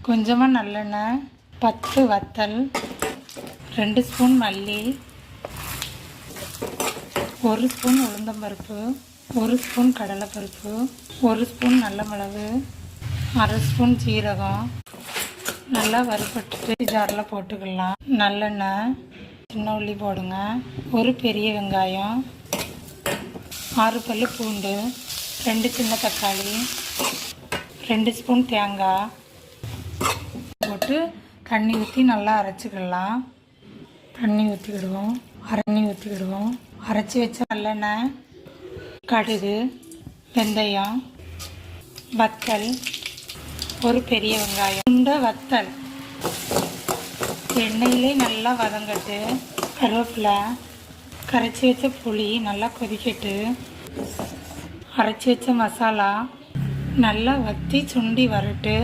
கொஞ்சமாக நல்லெண்ணெய், 10 வத்தல், 2 ஸ்பூன் மல்லி, 1 ஸ்பூன் உளுந்தம்பருப்பு, 1 ஸ்பூன் கடலைப்பருப்பு, 1 ஸ்பூன் நல்ல மிளகு, 1/2 ஸ்பூன் சீரகம் நல்லா வறுபட்டுட்டு ஜாரில் போட்டுக்கலாம். நல்லெண்ணெய், சின்ன உள்ளி போடுங்க, ஒரு பெரிய வெங்காயம், 6 பல்லு பூண்டு, 2 சின்ன தக்காளி, 2 ஸ்பூன் தேங்காய் போட்டு தண்ணி ஊற்றி நல்லா அரைச்சிக்கலாம். தண்ணி ஊற்றிக்கிடுவோம், அரைச்சி வச்ச நல்லெண்ணெய், கடுகு, வெந்தயம், வத்தல், ஒரு பெரிய வெங்காயம், இந்த வத்தல் எண்ணெயிலே நல்லா வதங்கட்டு. கருவேப்பிலை, கரைச்சி வச்ச புளி நல்லா கொதிக்கட்டு. அரைச்சி வச்ச மசாலா நல்லா வற்றி சுண்டி வரட்டு.